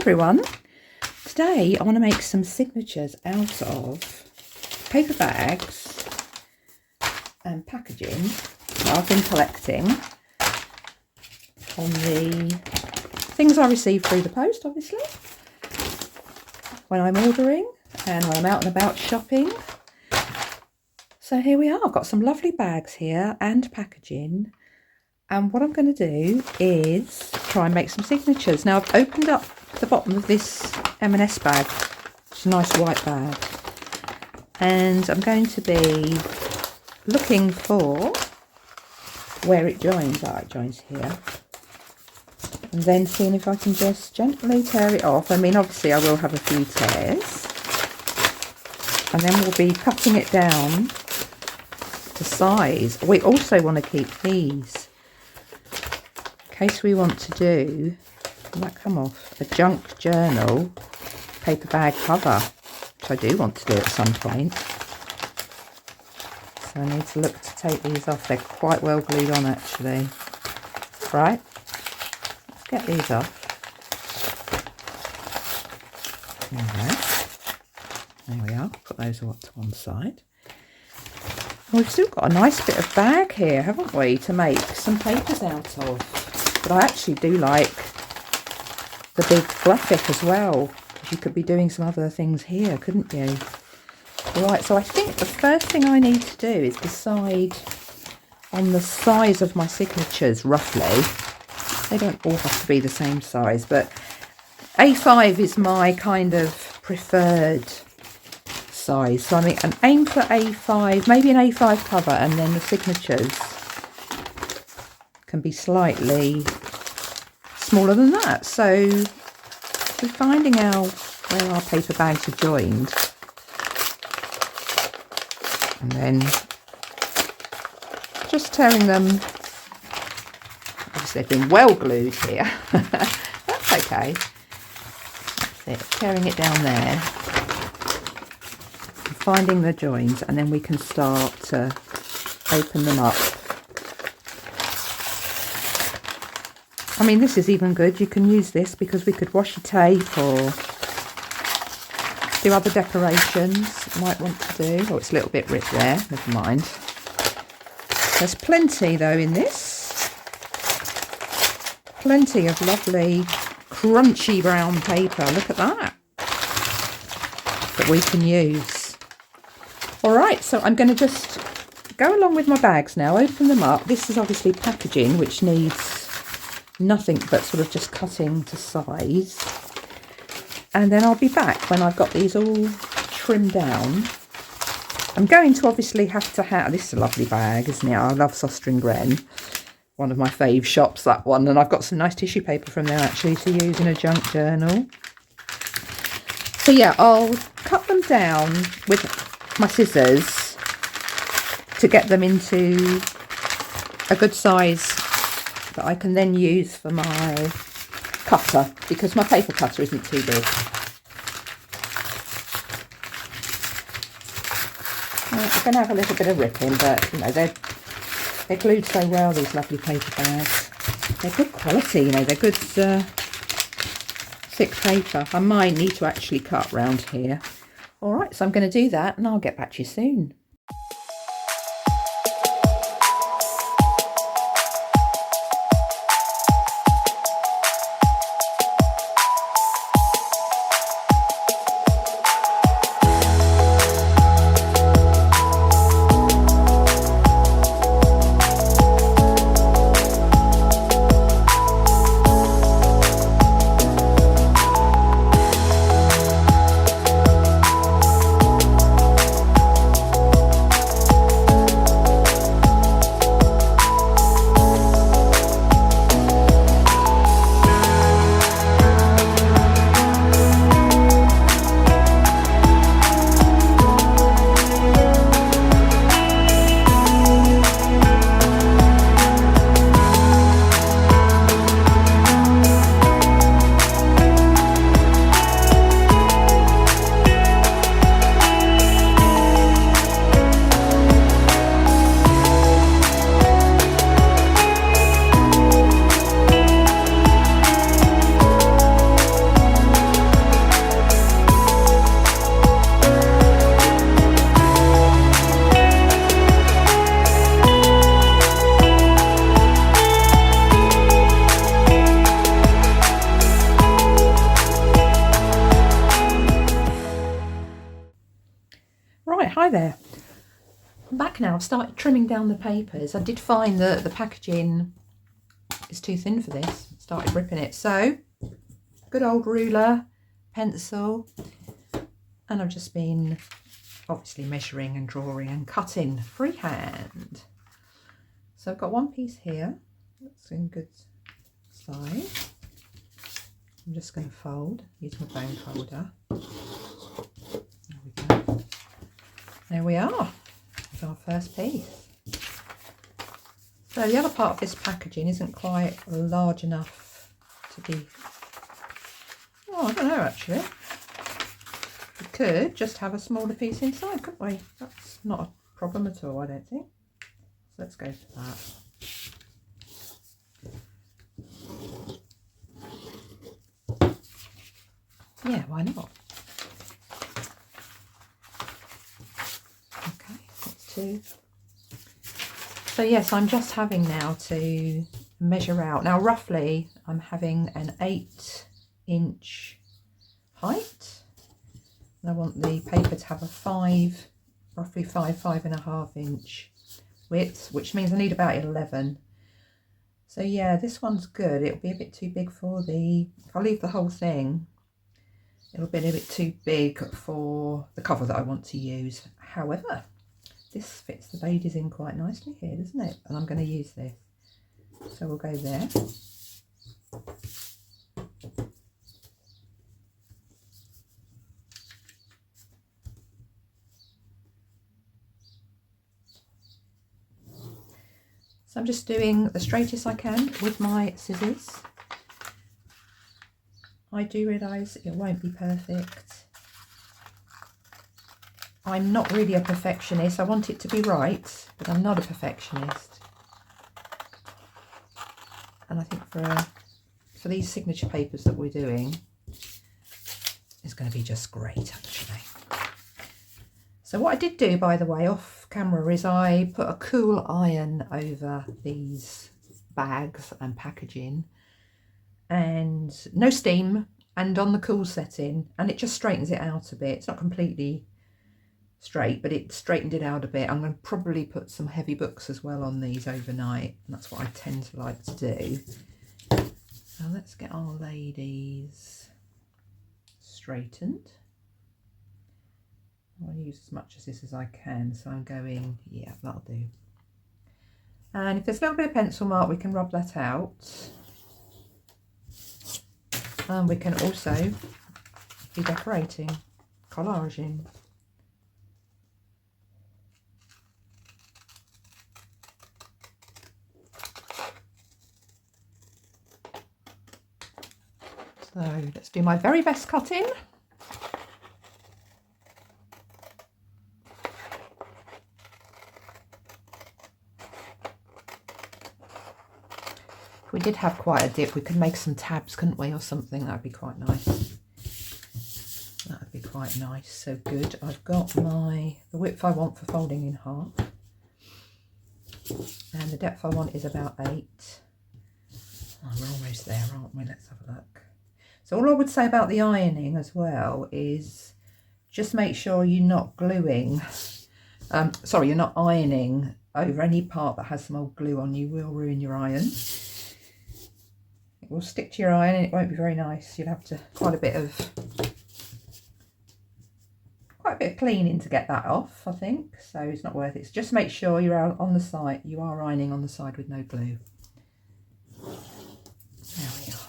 everyone. Today I want to make some signatures out of paper bags and packaging that I've been collecting on the things I receive through the post, obviously, when I'm ordering and when I'm out and about shopping. So here we are. I've got some lovely bags here and packaging, and what I'm going to do is try and make some signatures. Now I've opened up the bottom of this M&S bag. It's a nice white bag, and I'm going to be looking for where it joins. It joins here, and then seeing if I can just gently tear it off. I mean, obviously I will have a few tears, and then we'll be cutting it down to size. We also want to keep these in case we want to do, will that come off, a junk journal paper bag cover, which I do want to do at some point. So I need to look to take these off. They're quite well glued on, actually. Right, let's get these off. There we are. Put those all to one side. We've still got a nice bit of bag here, haven't we, to make some papers out of. But I actually do like the big graphic as well, because you could be doing some other things here, couldn't you? Right, so I think the first thing I need to do is decide on the size of my signatures, roughly. They don't all have to be the same size, but A5 is my kind of preferred size. So I mean, an aim for A5, maybe an A5 cover, and then the signatures can be slightly smaller than that. So we're finding out where our paper bags are joined, and then just tearing them. Obviously they've been well glued here. That's okay. That's it. Tearing it down there, finding the joins, and then we can start to open them up. I mean, this is even good. You can use this because we could washi tape or do other decorations you might want to do. Oh, it's a little bit ripped there. Never mind. There's plenty, though, in this. Plenty of lovely, crunchy brown paper. Look at that. That we can use. All right, so I'm going to just go along with my bags now, open them up. This is obviously packaging, which needs nothing but sort of just cutting to size, and then I'll be back when I've got these all trimmed down. I'm going to obviously have to have, this is a lovely bag, isn't it? I love Soster & Gren, one of my fave shops, that one, and I've got some nice tissue paper from there actually to use in a junk journal. So yeah, I'll cut them down with my scissors to get them into a good size that I can then use for my cutter, because my paper cutter isn't too big. It's going to have a little bit of ripping, but you know, they're glued so well, these lovely paper bags. They're good quality, you know, they're good thick paper. I might need to actually cut round here. All right, so I'm going to do that and I'll get back to you soon. Right, hi there. I'm back now. I've started trimming down the papers. I did find that the packaging is too thin for this. Started ripping it. So, good old ruler, pencil, and I've just been obviously measuring and drawing and cutting freehand. So I've got one piece here. That's in good size. I'm just going to fold, use my bone folder. There we go. There we are. That's our first piece. So the other part of this packaging isn't quite large enough to be, oh, I don't know actually. We could just have a smaller piece inside, couldn't we? That's not a problem at all, I don't think. So let's go for that. Yeah, why not? Okay, that's two. So yes, I'm just having now to measure out. Now roughly I'm having an 8-inch height. And I want the paper to have a roughly 5.5 inch width, which means I need about 11. So yeah, this one's good. It'll be a bit too big for if I leave the whole thing, it'll be a bit too big for the cover that I want to use. However, this fits the ladies in quite nicely here, doesn't it? And I'm going to use this. So we'll go there. So I'm just doing the straightest I can with my scissors. I do realise it won't be perfect. I'm not really a perfectionist. I want it to be right, but I'm not a perfectionist. And I think for these signature papers that we're doing, it's going to be just great actually. So what I did do, by the way, off camera, is I put a cool iron over these bags and packaging, and no steam, and on the cool setting, and it just straightens it out a bit. It's not completely straight, but it straightened it out a bit. I'm going to probably put some heavy books as well on these overnight, and that's what I tend to like to do. So let's get our ladies straightened. I'll use as much of this as I can, so I'm going, yeah, that'll do. And if there's a little bit of pencil mark, we can rub that out. And we can also be decorating, collaging. So let's do my very best cutting. If we did have quite a dip, we could make some tabs, couldn't we, or something? That'd be quite nice. That'd be quite nice. So good. I've got the width I want for folding in half. And the depth I want is about 8. Oh, we're almost there, aren't we? Let's have a look. So all I would say about the ironing as well is just make sure you're not gluing, you're not ironing over any part that has some old glue on. You will ruin your iron. It will stick to your iron and it won't be very nice. You'll have to quite a bit of cleaning to get that off, I think. So it's not worth it. So just make sure you're out on the side. You are ironing on the side with no glue. There we are.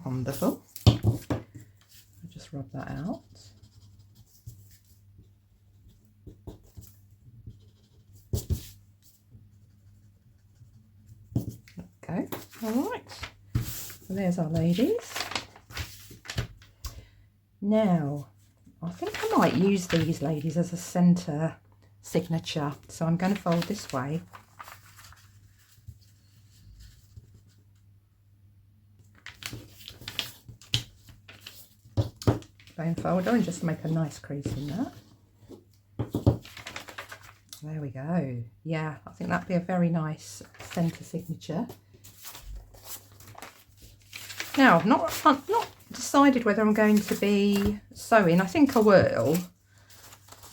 Wonderful. I'll just rub that out. Okay, all right. So there's our ladies. Now, I think I might use these ladies as a centre signature. So I'm going to fold this way. plain folder and just make a nice crease in that. There we go. Yeah, I think that'd be a very nice centre signature. Now, I've not decided whether I'm going to be sewing. I think I will.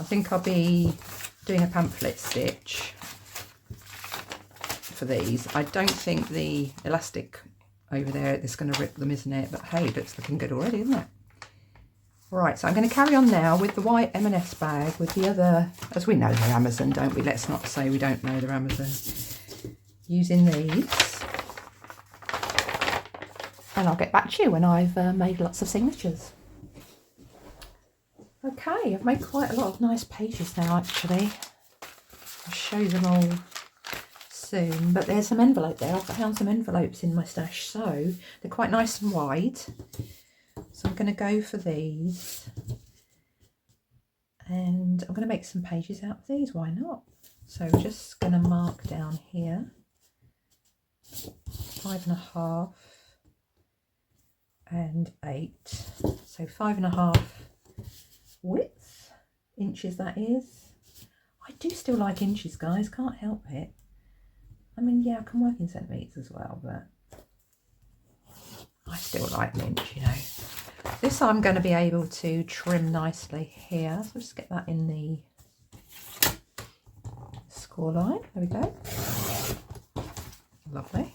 I think I'll be doing a pamphlet stitch for these. I don't think the elastic over there is going to rip them, isn't it? But hey, it's looking good already, isn't it? Right, so I'm going to carry on now with the white M&S bag with the other, as we know they're Amazon, don't we? Let's not say we don't know they're Amazon. Using these. And I'll get back to you when I've made lots of signatures. Okay, I've made quite a lot of nice pages now, actually. I'll show you them all soon, but there's some envelope there. I've found some envelopes in my stash, so they're quite nice and wide. So I'm going to go for these, and I'm going to make some pages out of these, why not? So we're just going to mark down here 5.5 and 8, so 5.5 width, inches that is. I do still like inches, guys, can't help it. I mean, yeah, I can work in centimetres as well, but I still like an inch, you know. This I'm going to be able to trim nicely here, so just get that in the score line. There we go. Lovely.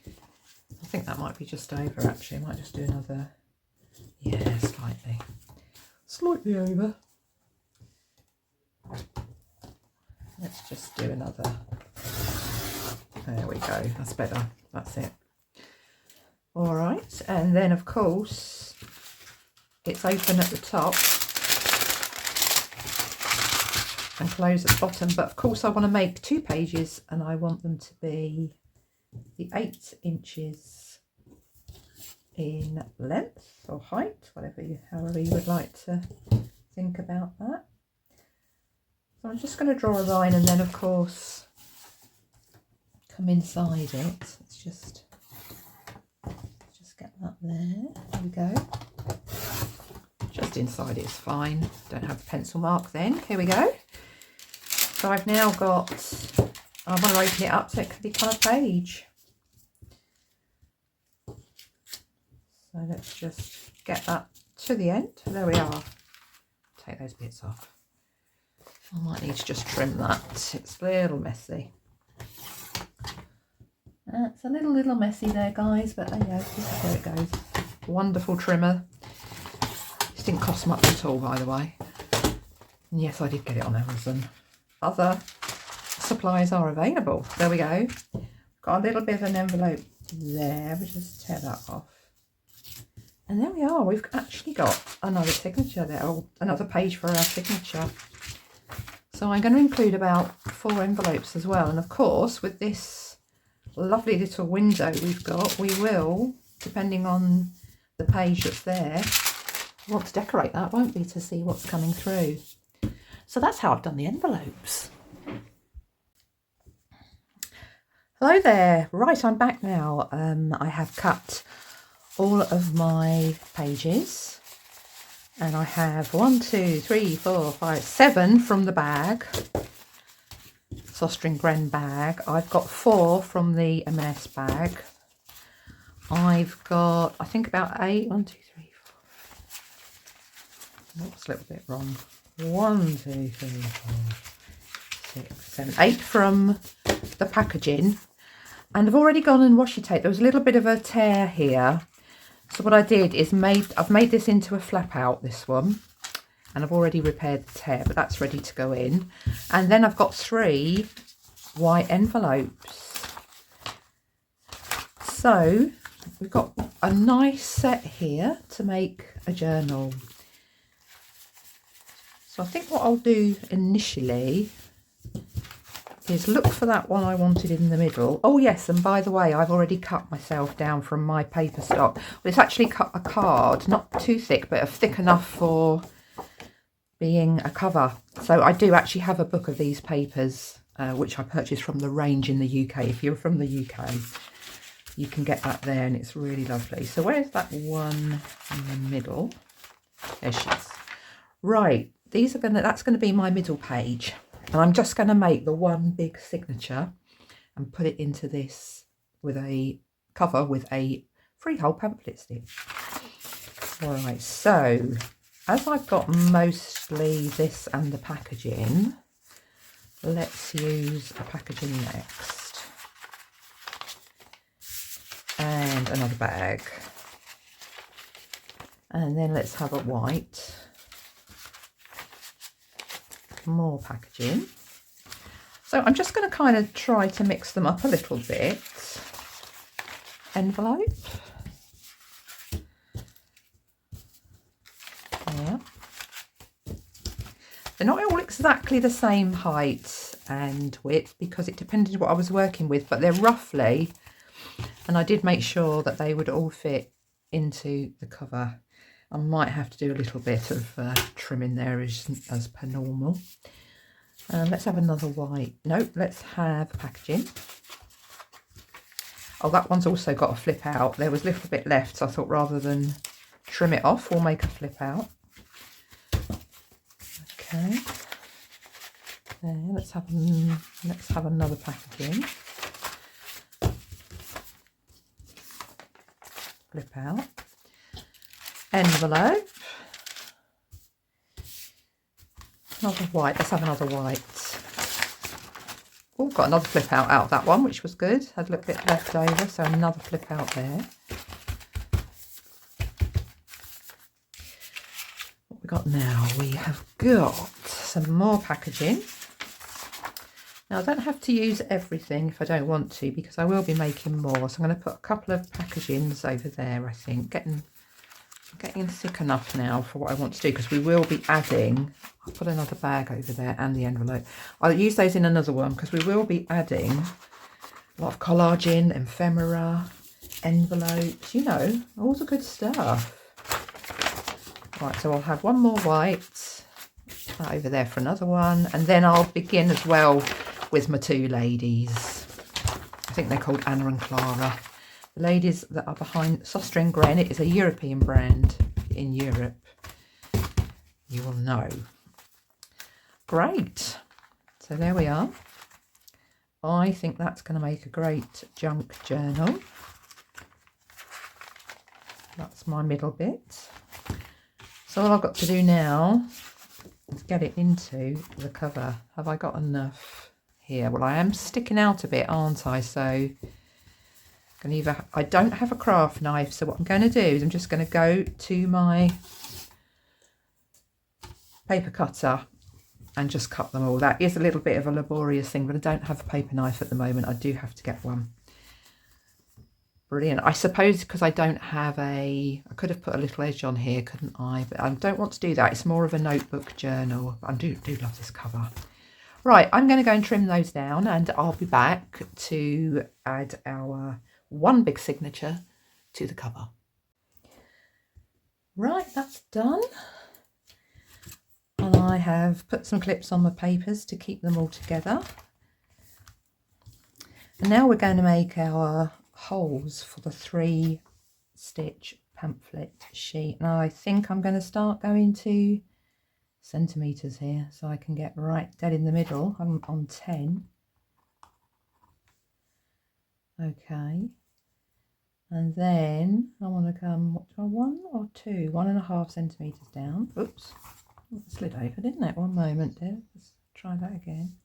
I think that might be just over, actually. I might just do another, yeah, slightly over. Let's just do another. There we go, that's better, that's it. All right, and then of course it's open at the top and close at the bottom, but of course I want to make 2 pages and I want them to be the 8 inches in length or height, however you would like to think about that. So I'm just going to draw a line and then of course come inside it. Let's just get that there. There we go. Just inside it is fine. Don't have the pencil mark then. Here we go. So I've now got, I want to open it up so it can become a page. So let's just get that to the end. There we are. Take those bits off. I might need to just trim that. It's a little messy. It's a little messy there, guys, but yeah, this is where it goes. Wonderful trimmer. This didn't cost much at all, by the way. And yes, I did get it on Amazon. Other supplies are available. There we go. Got a little bit of an envelope there. We'll just tear that off. And there we are. We've actually got another signature there, or another page for our signature. So I'm going to include about 4 envelopes as well. And of course, with this lovely little window we've got, we will, depending on the page that's there, want to decorate that, won't we, to see what's coming through. So that's how I've done the envelopes. Hello there. Right, I'm back now. I have cut all of my pages and I have 1, 2, 3, 4, 5, 7 from the bag. Sostring Gren bag. I've got 4 from the M&S bag. I've got, I think, about 8. 1, 2, 3, 4. Oops, a little bit wrong. 1, 2, 3, 4, 6, 7, 8 from the packaging. And I've already gone and washi taped. There was a little bit of a tear here. So what I did is I've made this into a flap out, this one. And I've already repaired the tear, but that's ready to go in. And then I've got 3 white envelopes. So we've got a nice set here to make a journal. So I think what I'll do initially is look for that one I wanted in the middle. Oh yes, and by the way, I've already cut myself down from my paper stock. Well, it's actually cut a card, not too thick, but thick enough for being a cover. So I do actually have a book of these papers, which I purchased from the range in the UK. If you're from the UK, you can get that there and it's really lovely. So where's that one in the middle? There she is. Right, that's gonna be my middle page. And I'm just gonna make the one big signature and put it into this with a cover with a freehole pamphlet stick. All right, so as I've got mostly this and the packaging, let's use the packaging next. And another bag. And then let's have a white. More packaging. So I'm just going to kind of try to mix them up a little bit. Envelope. Yeah. They're not all exactly the same height and width because it depended what I was working with, but they're roughly, and I did make sure that they would all fit into the cover. I might have to do a little bit of trimming there as per normal. Let's have another white. Nope, let's have packaging. Oh, that one's also got a flip out. There was a little bit left, so I thought rather than trim it off, we'll make a flip out. Okay. There, let's have another packaging. Flip out. Envelope. Another white. Let's have another white. Oh, got another flip out of that one, which was good. Had a little bit left over, so another flip out there. What we got now? We have got some more packaging. Now I don't have to use everything if I don't want to, because I will be making more. So I'm going to put a couple of packagings over there. I think getting thick enough now for what I want to do, because we will be adding. I'll put another bag over there and the envelope. I'll use those in another one because we will be adding a lot of collaging, ephemera, envelopes, you know, all the good stuff. Right, so I'll have one more white over there for another one, and then I'll begin as well with my two ladies. I think they're called Anna and Clara. The ladies that are behind Soster and Gren. It is a European brand in Europe. You will know. Great. So there we are. I think that's going to make a great junk journal. That's my middle bit. So all I've got to do now is get it into the cover. Have I got enough here? Well, I am sticking out a bit, aren't I? So I don't have a craft knife, so what I'm going to do is I'm just going to go to my paper cutter and just cut them all. That is a little bit of a laborious thing, but I don't have a paper knife at the moment. I do have to get one. Brilliant. I suppose because I don't have I could have put a little edge on here, couldn't I? But I don't want to do that. It's more of a notebook journal. I do love this cover. Right, I'm going to go and trim those down, and I'll be back to add our one big signature to the cover. Right, that's done. And I have put some clips on my papers to keep them all together. And now we're going to make our holes for the 3-stitch pamphlet sheet. Now I think I'm going to start going to centimetres here, so I can get right dead in the middle. I'm on 10. Okay. And then I want to come, what do I, 1 or 2? 1.5 centimetres down. Oops. It slid over, didn't it? One moment, dear. Let's try that again.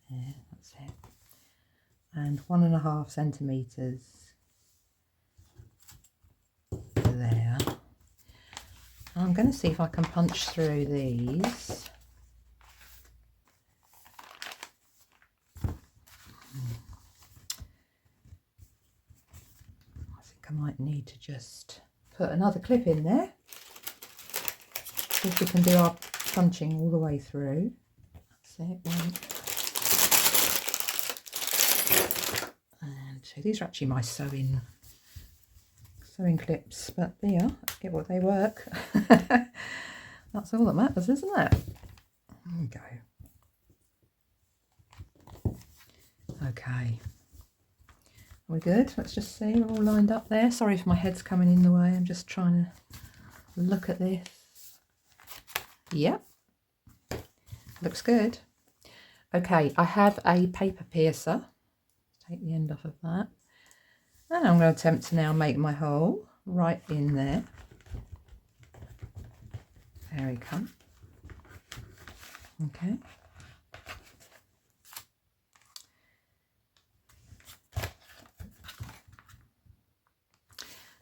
Yeah, that's it. And 1.5 centimetres there. I'm going to see if I can punch through these. I think I might need to just put another clip in there. See if we can do our punching all the way through. That's it. 1. And 2. These are actually my sewing clips, but there you are. Get what they work. That's all that matters, isn't it? There we go. Okay. Are we good? Let's just see. We're all lined up there. Sorry if my head's coming in the way. I'm just trying to Look at this. Yep, looks good. Okay, I have a paper piercer. Take the end off of that. And I'm going to attempt to now make my hole right in there. There we come. Okay.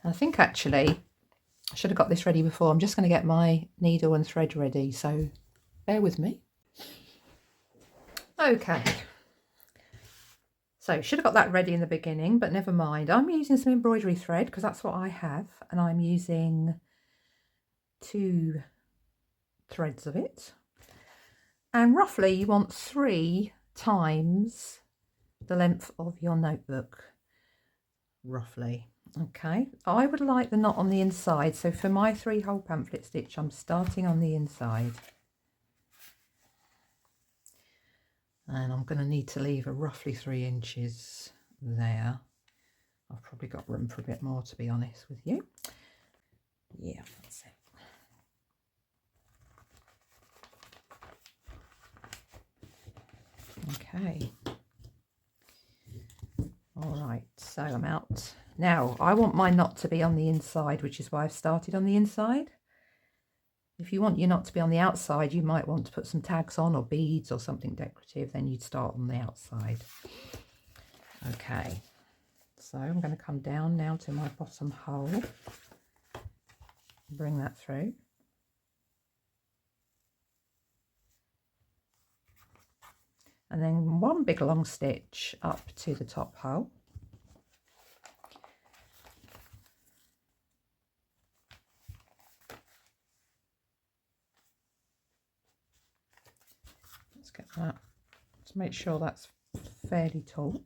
I think actually I should have got this ready before. I'm just going to get my needle and thread ready, so bear with me. Okay. So should have got that ready in the beginning, but never mind. I'm using some embroidery thread because that's what I have, and I'm using 2 threads of it. And roughly you want 3 times the length of your notebook, roughly. Okay, I would like the knot on the inside, so for my 3-hole pamphlet stitch I'm starting on the inside, and I'm going to need to leave a roughly 3 inches there. I've probably got room for a bit more, to be honest with you. Yeah, that's it. Okay. All right, so I'm out. Now, I want my knot to be on the inside, which is why I've started on the inside. If you want your knot to be on the outside, you might want to put some tags on or beads or something decorative, then you'd start on the outside. Okay, so I'm going to come down now to my bottom hole, bring that through. And then 1 big long stitch up to the top hole. Let's get that to make sure that's fairly taut.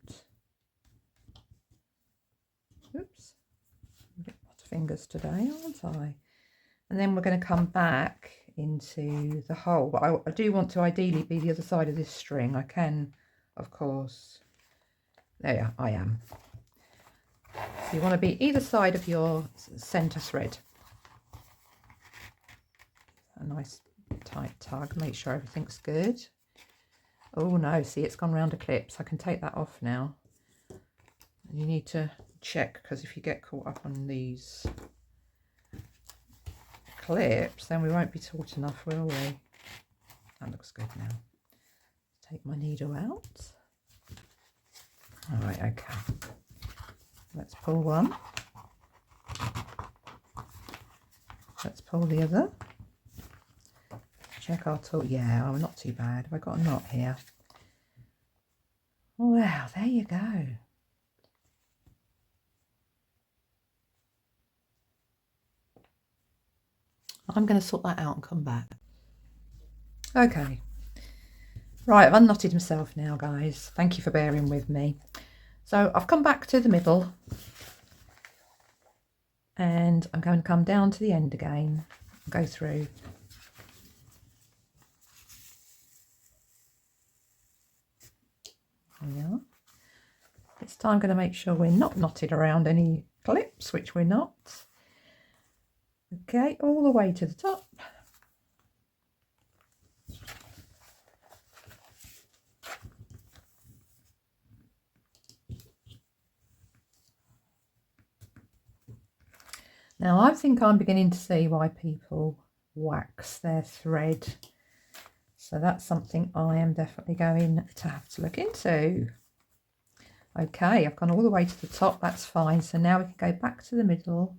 Oops, a bit lot of fingers today, aren't I? And then we're going to come back into the hole, but I do want to ideally be the other side of this string. I can, of course, there I am. So you want to be either side of your center thread. A nice tight tug, make sure everything's good. Oh no, see, it's gone round a clip, so I can take that off now. And you need to check, because if you get caught up on these clips, then we won't be taut enough, will we? That looks good now. Take my needle out. All right, okay. Let's pull one. Let's pull the other. Check our taut. Yeah, oh, not too bad. Have I got a knot here? Wow, there you go. I'm going to sort that out and come back. Okay. Right, I've unknotted myself now, guys. Thank you for bearing with me. So I've come back to the middle and I'm going to come down to the end again and go through. There we are. This time I'm going to make sure we're not knotted around any clips, which we're not. Okay, all the way to the top. Now I think I'm beginning to see why people wax their thread. So that's something I am definitely going to have to look into. Okay, I've gone all the way to the top, that's fine. So now we can go back to the middle.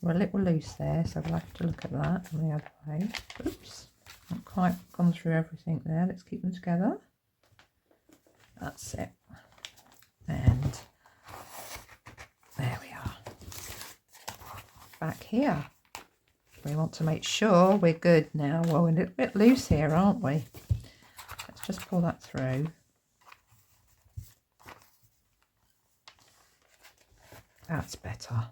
We're a little loose there, so we'll have to look at that on the other way. Oops, not quite gone through everything there. Let's keep them together. That's it. And there we are. Back here. We want to make sure we're good now. Well, we're a little bit loose here, aren't we? Let's just pull that through. That's better.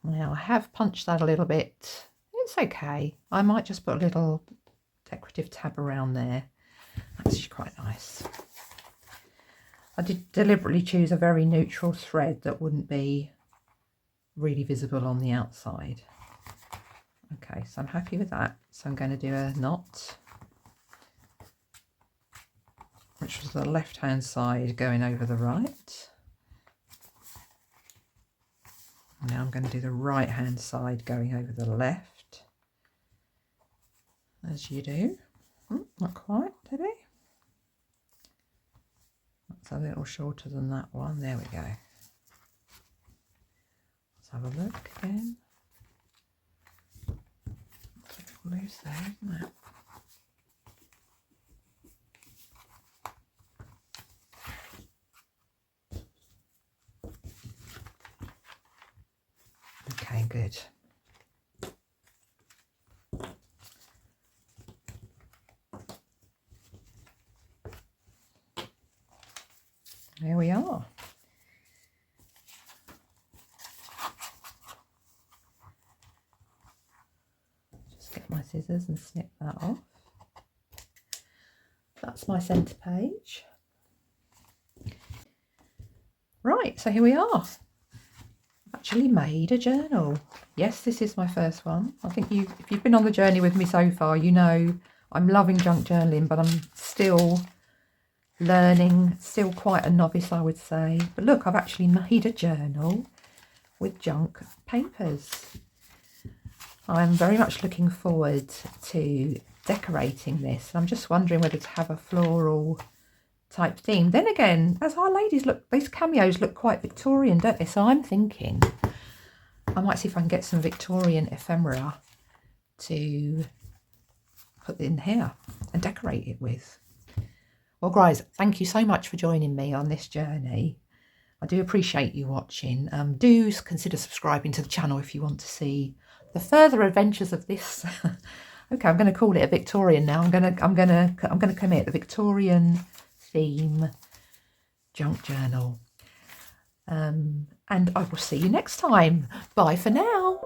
Now I have punched that a little bit. It's okay. I might just put a little decorative tab around there. That's quite nice. I did deliberately choose a very neutral thread that wouldn't be really visible on the outside. Okay, so I'm happy with that. So I'm going to do a knot, which was the left hand side going over the right. Now I'm going to do the right hand side going over the left, as you do. Not quite, did it? That's a little shorter than that one. There we go. Let's have a look again. It's a little loose there, isn't it? Okay, good. There we are. Just get my scissors and snip that off. That's my centre page. Right, so here we are. I've actually made a journal. Yes, this is my first one. I think if you've been on the journey with me so far, you know I'm loving junk journaling, but I'm still learning, still quite a novice, I would say. But look, I've actually made a journal with junk papers. I'm very much looking forward to decorating this. I'm just wondering whether to have a floral type theme. Then again, as our ladies look, these cameos look quite Victorian, don't they? So I'm thinking I might see if I can get some Victorian ephemera to put in here and decorate it with. Well, guys, thank you so much for joining me on this journey. I do appreciate you watching. Do consider subscribing to the channel if you want to see the further adventures of this. Okay, I'm going to call it a Victorian now. I'm going to commit the Victorian theme junk journal. And I will see you next time. Bye for now.